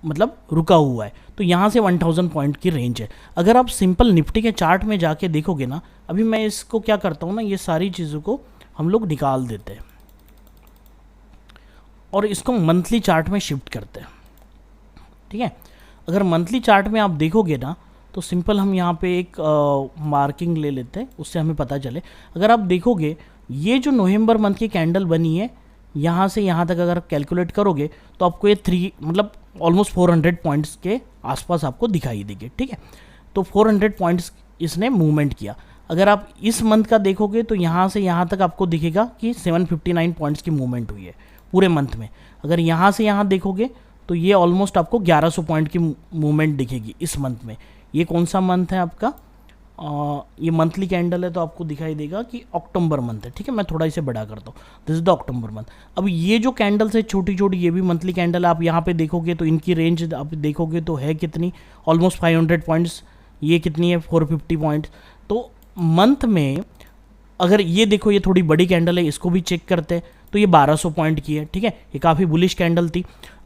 मतलब रुका हुआ है, तो यहाँ से 1000 पॉइंट की रेंज है। अगर आप सिंपल निफ्टी के चार्ट में जाके देखोगे ना, अभी मैं इसको क्या करता हूँ ना, ये सारी चीज़ों को हम लोग निकाल देते हैं और इसको मंथली चार्ट में शिफ्ट करते हैं, ठीक है। अगर मंथली चार्ट में आप देखोगे ना, तो सिंपल हम यहाँ पे एक मार्किंग ले लेते हैं, उससे हमें पता चले। अगर आप देखोगे ये जो नवंबर मंथ की कैंडल बनी है, यहाँ से यहाँ तक अगर आप कैलकुलेट करोगे तो आपको ये मतलब ऑलमोस्ट 400 पॉइंट्स के आसपास आपको दिखाई देंगे, ठीक है। तो 400 पॉइंट्स इसने मूवमेंट किया। अगर आप इस मंथ का देखोगे तो यहाँ से यहाँ तक आपको दिखेगा कि 759 पॉइंट्स की मूवमेंट हुई है पूरे मंथ में। अगर यहाँ से यहाँ देखोगे तो ये ऑलमोस्ट आपको 1100 पॉइंट की मूवमेंट दिखेगी इस मंथ में। ये कौन सा मंथ है आपका, ये मंथली कैंडल है तो आपको दिखाई देगा कि अक्टूबर मंथ है, ठीक है। मैं थोड़ा इसे बड़ा करता हूँ, this is the October month. अब ये जो कैंडल्स है छोटी छोटी, ये भी मंथली कैंडल आप यहाँ पे देखोगे तो इनकी रेंज आप देखोगे तो है कितनी, ऑलमोस्ट 500 पॉइंट्स। ये कितनी है, 450 पॉइंट्स। तो मंथ में अगर ये देखो, ये थोड़ी बड़ी कैंडल है, इसको भी चेक करते हैं तो ये 1200 पॉइंट की है, ठीक है। ये काफ़ी बुलिश कैंडल थी।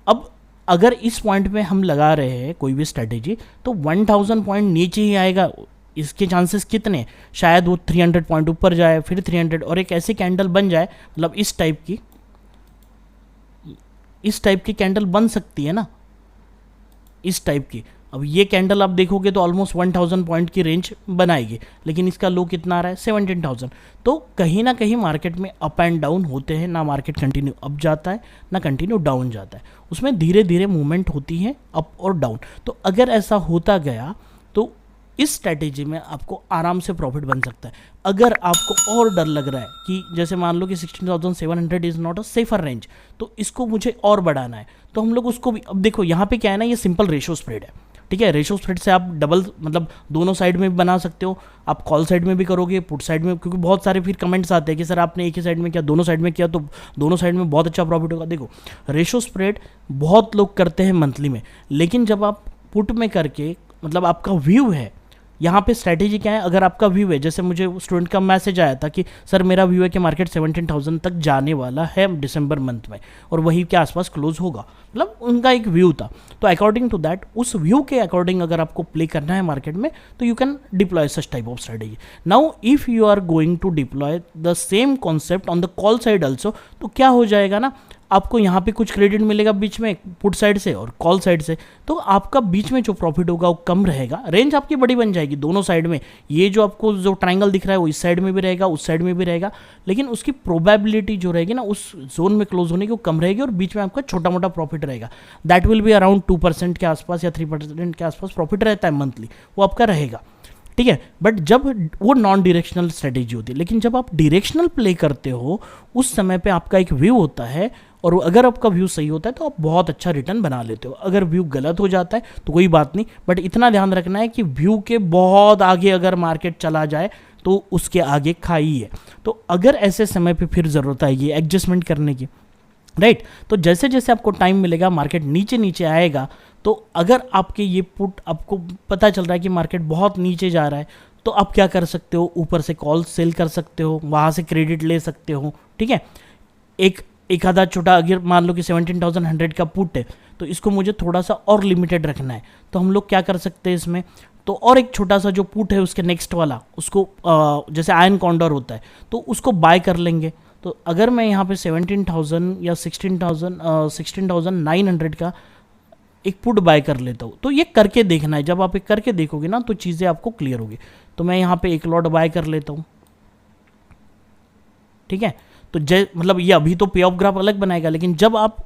अब अगर इस पॉइंट में हम लगा रहे हैं कोई भी स्ट्रेटेजी तो 1000 पॉइंट नीचे ही आएगा, इसके चांसेस कितने, शायद वो 300 पॉइंट ऊपर जाए, फिर 300 और एक ऐसी कैंडल बन जाए, मतलब इस टाइप की कैंडल बन सकती है ना, इस टाइप की। अब ये कैंडल आप देखोगे तो ऑलमोस्ट 1000 पॉइंट की रेंज बनाएगी, लेकिन इसका लो कितना आ रहा है, 17,000। तो कहीं ना कहीं मार्केट में अप एंड डाउन होते हैं, ना मार्केट कंटिन्यू अप जाता है ना कंटिन्यू डाउन जाता है, उसमें धीरे धीरे मूवमेंट होती है अप और डाउन। तो अगर ऐसा होता गया तो इस स्ट्रैटेजी में आपको आराम से प्रॉफिट बन सकता है। अगर आपको और डर लग रहा है कि जैसे मान लो कि 16,700 is not a safer range, तो इसको मुझे और बढ़ाना है, तो हम लोग उसको भी, अब देखो यहाँ पे क्या है ना, ये सिंपल रेशो स्प्रेड है, ठीक है। रेशो स्प्रेड से आप डबल मतलब दोनों साइड में भी बना सकते हो, आप कॉल साइड में भी करोगे, पुट साइड में, क्योंकि बहुत सारे फिर कमेंट्स आते हैं कि सर आपने एक ही साइड में किया, दोनों साइड में किया तो दोनों साइड में बहुत अच्छा प्रॉफिट होगा। देखो रेशो स्प्रेड बहुत लोग करते हैं मंथली में, लेकिन जब आप पुट में करके मतलब आपका व्यू है, यहाँ पे स्ट्रैटेजी क्या है, अगर आपका व्यू है, जैसे मुझे स्टूडेंट का मैसेज आया था कि सर मेरा व्यू है कि मार्केट 17,000 तक जाने वाला है दिसंबर मंथ में और वही के आसपास क्लोज होगा, मतलब उनका एक व्यू था। तो अकॉर्डिंग टू दैट, उस व्यू के अकॉर्डिंग अगर आपको प्ले करना है मार्केट में तो you can deploy such type of strategy. Now if you are going to deploy the same concept on the call side also, तो क्या हो जाएगा ना, आपको यहाँ पे कुछ क्रेडिट मिलेगा बीच में पुट साइड से और कॉल साइड से, तो आपका बीच में जो प्रॉफिट होगा वो कम रहेगा, रेंज आपकी बड़ी बन जाएगी दोनों साइड में। ये जो आपको जो ट्रायंगल दिख रहा है वो इस साइड में भी रहेगा, उस साइड में भी रहेगा, लेकिन उसकी प्रोबेबिलिटी जो रहेगी ना उस जोन में क्लोज होने की वो कम रहेगी और बीच में आपका छोटा मोटा प्रॉफिट रहेगा। दैट विल बी अराउंड 2% के आसपास या 3% के आसपास प्रॉफिट रहता है मंथली, वो आपका रहेगा, ठीक है। बट जब वो नॉन डायरेक्शनल स्ट्रेटेजी होती है, लेकिन जब आप डायरेक्शनल प्ले करते हो उस समय पे आपका एक व्यू होता है, और अगर आपका व्यू सही होता है तो आप बहुत अच्छा रिटर्न बना लेते हो। अगर व्यू गलत हो जाता है तो कोई बात नहीं, बट इतना ध्यान रखना है कि व्यू के बहुत आगे अगर मार्केट चला जाए तो उसके आगे खाई है। तो अगर ऐसे समय पे फिर ज़रूरत आएगी एडजस्टमेंट करने की, राइट। तो जैसे जैसे आपको टाइम मिलेगा, मार्केट नीचे नीचे आएगा, तो अगर आपके ये पुट आपको पता चल रहा है कि मार्केट बहुत नीचे जा रहा है, तो आप क्या कर सकते हो, ऊपर से कॉल सेल कर सकते हो, वहाँ से क्रेडिट ले सकते हो, ठीक है। एक एक आधा छोटा, अगर मान लो कि 17,100 का पुट है तो इसको मुझे थोड़ा सा और लिमिटेड रखना है, तो हम लोग क्या कर सकते हैं इसमें, तो और एक छोटा सा जो पुट है उसके नेक्स्ट वाला, उसको जैसे आयन कॉन्डर होता है तो उसको बाय कर लेंगे। तो अगर मैं यहाँ पे 17,000 या 16,900 का एक पुट बाय कर लेता हूँ, तो ये करके देखना है। जब आप एक करके देखोगे ना तो चीज़ें आपको क्लियर होगी। तो मैं यहाँ पे एक लॉट बाय कर लेता हूँ, ठीक है। तो मतलब ये अभी तो पे ऑफ ग्राफ अलग बनाएगा, लेकिन जब आप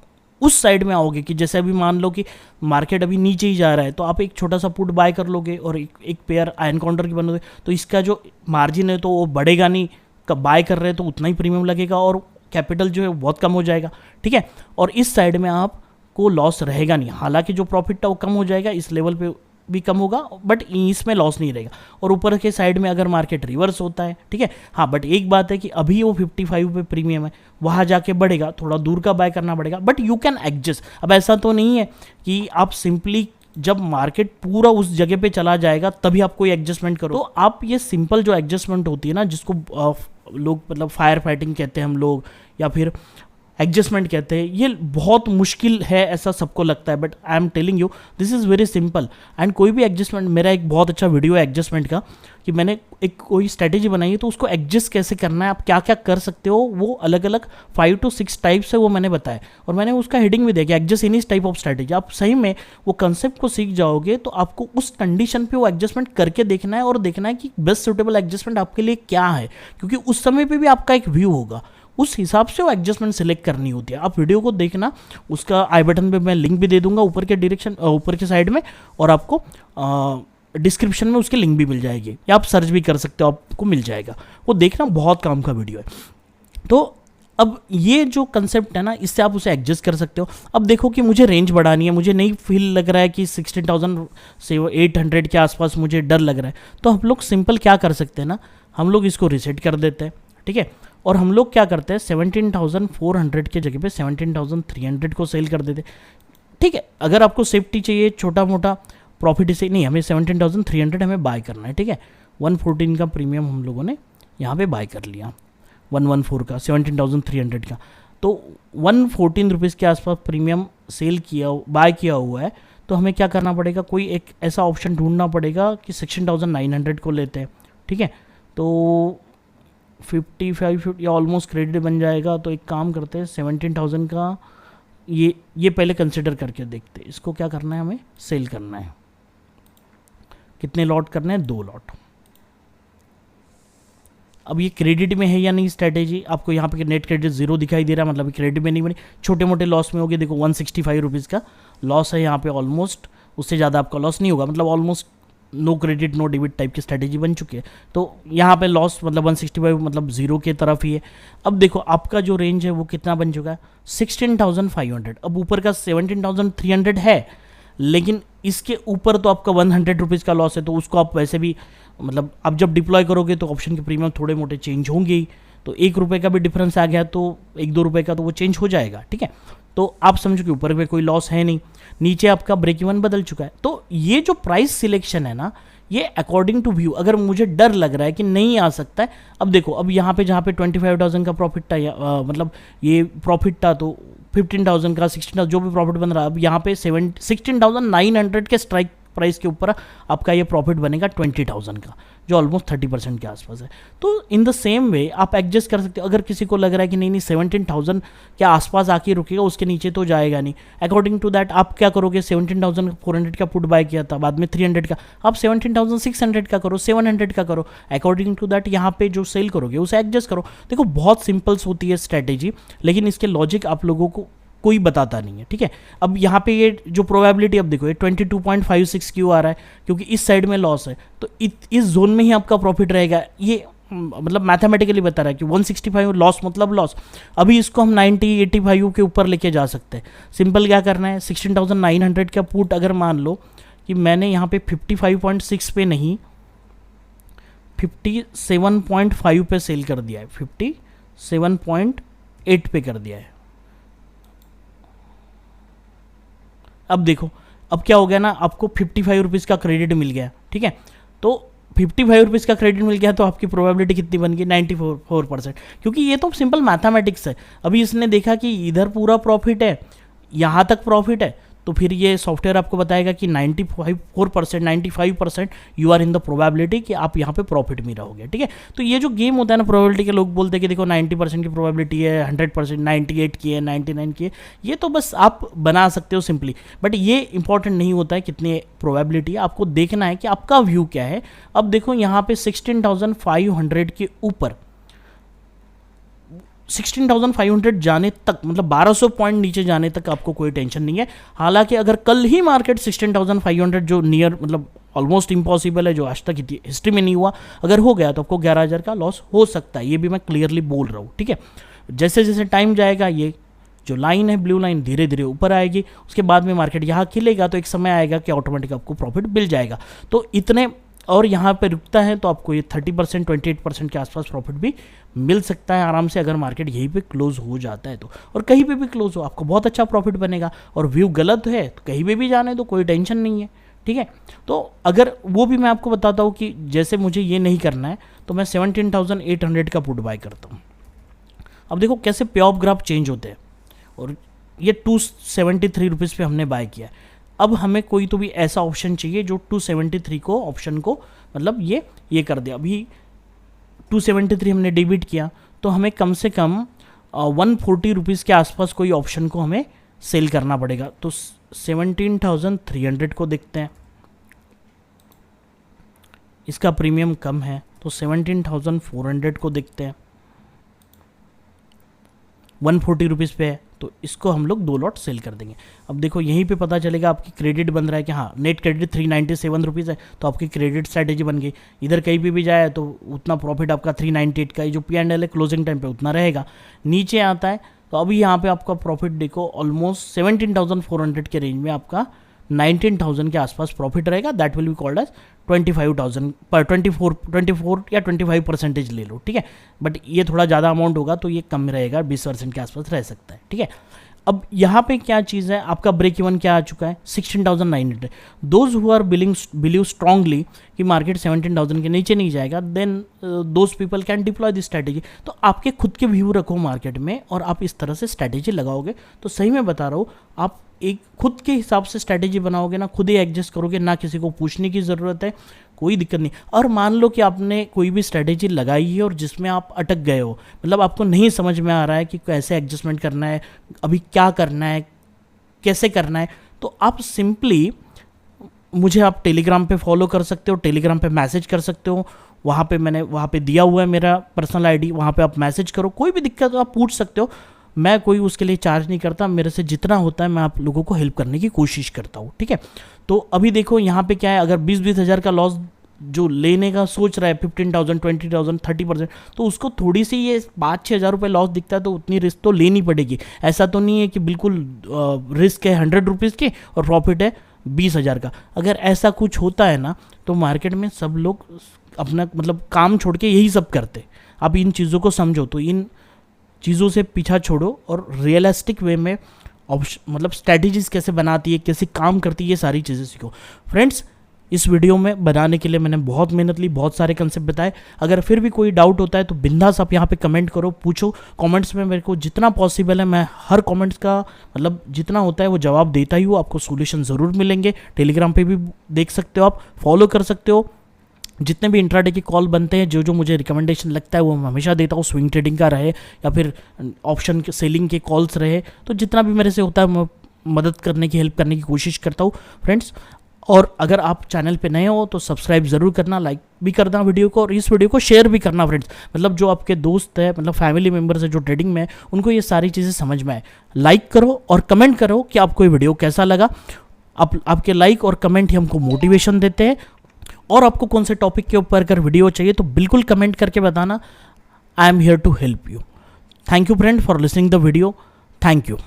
उस साइड में आओगे कि जैसे अभी मान लो कि मार्केट अभी नीचे ही जा रहा है, तो आप एक छोटा सा पुट बाय कर लोगे और एक पेयर आयन काउंटर की बनोगे, तो इसका जो मार्जिन है तो वो बढ़ेगा नहीं, कब बाय कर रहे हैं तो उतना ही प्रीमियम लगेगा और कैपिटल जो है बहुत कम हो जाएगा, ठीक है। और इस साइड में आपको लॉस रहेगा नहीं, हालांकि जो प्रॉफिट था वो कम हो जाएगा, इस लेवल पे भी कम होगा, बट इसमें लॉस नहीं रहेगा। और ऊपर के साइड में अगर मार्केट रिवर्स होता है, ठीक है, हाँ, बट एक बात है कि अभी वो 55 पे प्रीमियम है, वहाँ जाके बढ़ेगा, थोड़ा दूर का बाय करना पड़ेगा, बट यू कैन एडजस्ट। अब ऐसा तो नहीं है कि आप सिंपली जब मार्केट पूरा उस जगह पे चला जाएगा तभी आप कोई एडजस्टमेंट करो। तो आप ये सिंपल जो एडजस्टमेंट होती है ना, जिसको लोग मतलब फायर फाइटिंग कहते हैं हम लोग, या फिर एडजस्टमेंट कहते हैं, ये बहुत मुश्किल है ऐसा सबको लगता है, but I am telling you this is very simple. And कोई भी एडजस्टमेंट, मेरा एक बहुत अच्छा वीडियो है एडजस्टमेंट का, कि मैंने एक कोई स्ट्रैटेजी बनाई है तो उसको एडजस्ट कैसे करना है, आप क्या क्या कर सकते हो, वो अलग अलग 5 to 6 टाइप्स है वो मैंने बताया, और मैंने उसका हेडिंग भी दिया कि एडजस्ट इन इस टाइप ऑफ स्ट्रैटेजी। आप सही में वो कंसेप्ट को सीख जाओगे तो आपको उस कंडीशन पे वो एडजस्टमेंट करके देखना है और देखना है कि बेस्ट सुटेबल एडजस्टमेंट आपके लिए क्या है, क्योंकि उस समय पे भी आपका एक व्यू होगा, उस हिसाब से वो एडजस्टमेंट सेलेक्ट करनी होती है। आप वीडियो को देखना, उसका आई बटन पे मैं लिंक भी दे दूंगा ऊपर के डायरेक्शन, ऊपर के साइड में, और आपको डिस्क्रिप्शन में उसकी लिंक भी मिल जाएगी, या आप सर्च भी कर सकते हो, आपको मिल जाएगा, वो देखना, बहुत काम का वीडियो है। तो अब ये जो कंसेप्ट है ना, इससे आप उसे एडजस्ट कर सकते हो। अब देखो कि मुझे रेंज बढ़ानी है, मुझे नहीं फील लग रहा है कि 16,000 से 800 के आसपास मुझे डर लग रहा है, तो हम लोग सिंपल क्या कर सकते हैं ना, हम लोग इसको रिसेट कर देते हैं, ठीक है, और हम लोग क्या करते हैं 17,400 के जगह पे 17,300 को सेल कर देते, ठीक है। अगर आपको सेफ्टी चाहिए, छोटा मोटा प्रॉफिट इसे नहीं, हमें 17,300 हमें बाय करना है, ठीक है। 114 का प्रीमियम हम लोगों ने यहाँ पे बाय कर लिया, 114 का 17,300 का, तो 114 रुपीज़ के आसपास प्रीमियम सेल किया, बाय किया हुआ है। तो हमें क्या करना पड़ेगा, कोई एक ऐसा ऑप्शन ढूंढना पड़ेगा कि 16,900 को लेते हैं, ठीक है। तो 55 या ऑलमोस्ट क्रेडिट बन जाएगा। तो एक काम करते हैं 17,000 का ये पहले कंसिडर करके देखते हैं, इसको क्या करना है, हमें सेल करना है। कितने लॉट करने हैं, 2 लॉट। अब ये क्रेडिट में है या नहीं स्ट्रैटेजी, आपको यहाँ पे नेट क्रेडिट 0 दिखाई दे रहा है, मतलब क्रेडिट में नहीं बनी, छोटे मोटे लॉस में होगी। देखो 165 रुपीज़ का लॉस है यहाँ पे, ऑलमोस्ट उससे ज़्यादा आपका लॉस नहीं होगा, मतलब almost no credit no debit type की स्ट्रैटेजी बन चुकी है। तो यहाँ पे लॉस मतलब 165 मतलब 0 के तरफ ही है। अब देखो आपका जो रेंज है वो कितना बन चुका है, 16,500। अब ऊपर का 17,300 है, लेकिन इसके ऊपर तो आपका 100 रुपीज़ का लॉस है, तो उसको आप वैसे भी मतलब आप जब डिप्लॉय करोगे तो ऑप्शन के प्रीमियम थोड़े मोटे चेंज होंगे ही, तो 1 रुपये का भी डिफरेंस आ गया तो 1-2 रुपये का तो वो चेंज हो जाएगा, ठीक है। तो आप समझो कि ऊपर में कोई लॉस है नहीं, नीचे आपका ब्रेक इवन बदल चुका है। तो ये जो प्राइस सिलेक्शन है ना, ये अकॉर्डिंग टू व्यू, अगर मुझे डर लग रहा है कि नहीं आ सकता है, अब देखो अब यहाँ पे जहाँ पे 25,000 का प्रॉफिट था, मतलब ये प्रॉफिट था, तो 15,000 का 16,000 जो भी प्रॉफिट बन रहा है, अब यहाँ पे 16,900 के स्ट्राइक प्राइस के ऊपर आपका ये प्रॉफिट बनेगा 20,000 का, जो ऑलमोस्ट 30% के आसपास है। तो इन द सेम वे आप एडजस्ट कर सकते हो। अगर किसी को लग रहा है कि नहीं 17,000 के आसपास आके रुकेगा, उसके नीचे तो जाएगा नहीं, अकॉर्डिंग टू दैट आप क्या करोगे, 17,400 का पुट बाय किया था, बाद में 300 का, आप 17,600 का करो, 700 का करो, अकॉर्डिंग टू दैट यहाँ पे जो सेल करोगे उसे एडजस्ट करो। देखो बहुत सिंपल्स होती है स्ट्रैटेजी, लेकिन इसके लॉजिक आप लोगों को कोई बताता नहीं है, ठीक है। अब यहाँ पे ये जो प्रोबेबिलिटी अब देखो ये 22.56 क्यों आ रहा है, क्योंकि इस साइड में लॉस है, तो इस जोन में ही आपका प्रॉफिट रहेगा। ये मतलब मैथमेटिकली बता रहा है कि 165 लॉस मतलब लॉस। अभी इसको हम 90-85 के ऊपर लेके जा सकते हैं। सिंपल क्या करना है, 16,900 का पुट अगर मान लो कि मैंने यहाँ पे 55.6 पे नहीं 57.5 पे सेल कर दिया है, 57.8 पे कर दिया है। अब देखो अब क्या हो गया ना, आपको 55 रुपीज़ का क्रेडिट मिल गया, ठीक है। तो 55 रुपीज़ का क्रेडिट मिल गया तो आपकी प्रोबेबिलिटी कितनी बन गई 94%, क्योंकि ये तो सिंपल मैथमेटिक्स है। अभी इसने देखा कि इधर पूरा प्रॉफिट है, यहाँ तक प्रॉफिट है, तो फिर ये सॉफ्टवेयर आपको बताएगा कि 95% you are in the probability कि आप यहाँ पे प्रॉफिट में रहोगे, ठीक है। तो ये जो गेम होता है ना प्रोबेबिलिटी के, लोग बोलते हैं कि देखो 90% की प्रोबेबिलिटी है, 100%, 98 की है, 99 की है, ये तो बस आप बना सकते हो सिंपली, बट ये इंपॉर्टेंट नहीं होता है कितनी प्रोबेबिलिटी है, आपको देखना है कि आपका व्यू क्या है। अब देखो यहाँ पे 16,500 के ऊपर 16,500 जाने तक, मतलब 1200 पॉइंट नीचे जाने तक आपको कोई टेंशन नहीं है। हालांकि अगर कल ही मार्केट 16,500 जो नियर मतलब ऑलमोस्ट इम्पॉसिबल है, जो आज तक हिस्ट्री में नहीं हुआ, अगर हो गया तो आपको 11,000 का लॉस हो सकता है, ये भी मैं क्लियरली बोल रहा हूँ, ठीक है। जैसे जैसे टाइम जाएगा ये जो लाइन है ब्लू लाइन धीरे धीरे ऊपर आएगी, उसके बाद में मार्केट यहाँ खिलेगा तो एक समय आएगा कि ऑटोमेटिक आपको प्रॉफिट मिल जाएगा। तो इतने, और यहाँ पे रुकता है तो आपको ये 30% 28% के आसपास प्रॉफिट भी मिल सकता है आराम से, अगर मार्केट यहीं पे क्लोज हो जाता है तो। और कहीं पे भी क्लोज हो आपको बहुत अच्छा प्रॉफिट बनेगा, और व्यू गलत है तो कहीं पे भी जाने तो कोई टेंशन नहीं है, ठीक है। तो अगर वो भी मैं आपको बताता हूँ कि जैसे मुझे ये नहीं करना है तो मैं 17,800 का पुट बाय करता हूँ। अब देखो कैसे पे ऑफ ग्राफ चेंज होते हैं, और ये 273 रुपीज़ पे हमने बाय किया। अब हमें कोई तो भी ऐसा ऑप्शन चाहिए जो 273 को ऑप्शन को मतलब ये कर दे। अभी 273 हमने डेबिट किया तो हमें कम से कम 140 रुपीज़ के आसपास कोई ऑप्शन को हमें सेल करना पड़ेगा। तो 17,300 को देखते हैं, इसका प्रीमियम कम है तो 17,400 को देखते हैं, 140 रुपीज़ पे है तो इसको हम लोग 2 लॉट सेल कर देंगे। अब देखो यहीं पे पता चलेगा आपकी क्रेडिट बन रहा है कि हाँ नेट क्रेडिट 397 रुपीज़ है, तो आपकी क्रेडिट स्ट्रैटेजी बन गई। इधर कहीं पे भी जाए तो उतना प्रॉफिट आपका 398 का जो P&L है क्लोजिंग टाइम पे उतना रहेगा। नीचे आता है तो अभी यहाँ पे आपका प्रॉफिट देखो ऑलमोस्ट 17,400 के रेंज में आपका 19,000 के आसपास प्रॉफिट रहेगा। That will be called as 25,000 पर 24 या 25% ले लो, ठीक है। बट ये थोड़ा ज़्यादा अमाउंट होगा तो ये कम रहेगा, 20% के आसपास रह सकता है, ठीक है। अब यहाँ पे क्या चीज़ है, आपका ब्रेक इवन क्या आ चुका है 16,900। Those who are believe strongly कि मार्केट 17,000 के नीचे नहीं जाएगा, then those people can deploy this strategy. तो आपके खुद के व्यू रखो मार्केट में और आप इस तरह से स्ट्रैटेजी लगाओगे तो सही में बता रहा हूँ, आप एक खुद के हिसाब से स्ट्रैटेजी बनाओगे ना, खुद ही एडजस्ट करोगे, ना किसी को पूछने की ज़रूरत है, कोई दिक्कत नहीं। और मान लो कि आपने कोई भी स्ट्रैटेजी लगाई है और जिसमें आप अटक गए हो, मतलब आपको नहीं समझ में आ रहा है कि कैसे एडजस्टमेंट करना है, अभी क्या करना है, कैसे करना है, तो आप सिंपली मुझे आप टेलीग्राम पे फॉलो कर सकते हो, टेलीग्राम पे मैसेज कर सकते हो, वहाँ पे दिया हुआ है मेरा पर्सनल आईडी, वहाँ पे आप मैसेज करो, कोई भी दिक्कत हो आप पूछ सकते हो। मैं कोई उसके लिए चार्ज नहीं करता, मेरे से जितना होता है मैं आप लोगों को हेल्प करने की कोशिश करता हूँ, ठीक है। तो अभी देखो यहाँ पे क्या है, अगर 20-20 हज़ार का लॉस जो लेने का सोच रहा है 15,000, 20,000, 30%, तो उसको थोड़ी सी ये 5-6 हज़ार रुपये लॉस दिखता है तो उतनी रिस्क तो लेनी पड़ेगी। ऐसा तो नहीं है कि बिल्कुल रिस्क है 100 रुपीज़ की और प्रॉफिट है 20,000 का। अगर ऐसा कुछ होता है ना तो मार्केट में सब लोग अपना मतलब काम छोड़ के यही सब करते। आप इन चीज़ों को समझो, तो इन चीज़ों से पीछा छोड़ो और रियलिस्टिक वे में मतलब स्ट्रैटेजीज़ कैसे बनाती है, कैसे काम करती है, ये सारी चीज़ें सीखो। फ्रेंड्स, इस वीडियो में बनाने के लिए मैंने बहुत मेहनत ली, बहुत सारे कंसेप्ट बताए। अगर फिर भी कोई डाउट होता है तो बिंदास आप यहाँ पे कमेंट करो, पूछो कमेंट्स में, मेरे को जितना पॉसिबल है मैं हर कमेंट्स का मतलब जितना होता है वो जवाब देता ही हूँ। आपको सोल्यूशन ज़रूर मिलेंगे। टेलीग्राम पे भी देख सकते हो, आप फॉलो कर सकते हो। जितने भी इंट्राडे के कॉल बनते हैं, जो जो मुझे रिकमेंडेशन लगता है वो मैं हमेशा देता हूँ, स्विंग ट्रेडिंग का रहे या फिर ऑप्शन के सेलिंग के कॉल्स रहे, तो जितना भी मेरे से होता है मैं मदद करने की, हेल्प करने की कोशिश करता हूँ फ्रेंड्स। और अगर आप चैनल पे नए हो तो सब्सक्राइब ज़रूर करना, लाइक भी करना वीडियो को, और इस वीडियो को शेयर भी करना फ्रेंड्स। मतलब जो आपके दोस्त है, मतलब फैमिली मेम्बर्स है जो ट्रेडिंग में है, उनको ये सारी चीज़ें समझ में आए। लाइक करो और कमेंट करो कि आपको ये वीडियो कैसा लगा। आपके लाइक और कमेंट ही हमको मोटिवेशन देते हैं। और आपको कौन से टॉपिक के ऊपर अगर वीडियो चाहिए तो बिल्कुल कमेंट करके बताना। I am here to help you. Thank you friend for listening the video. Thank you.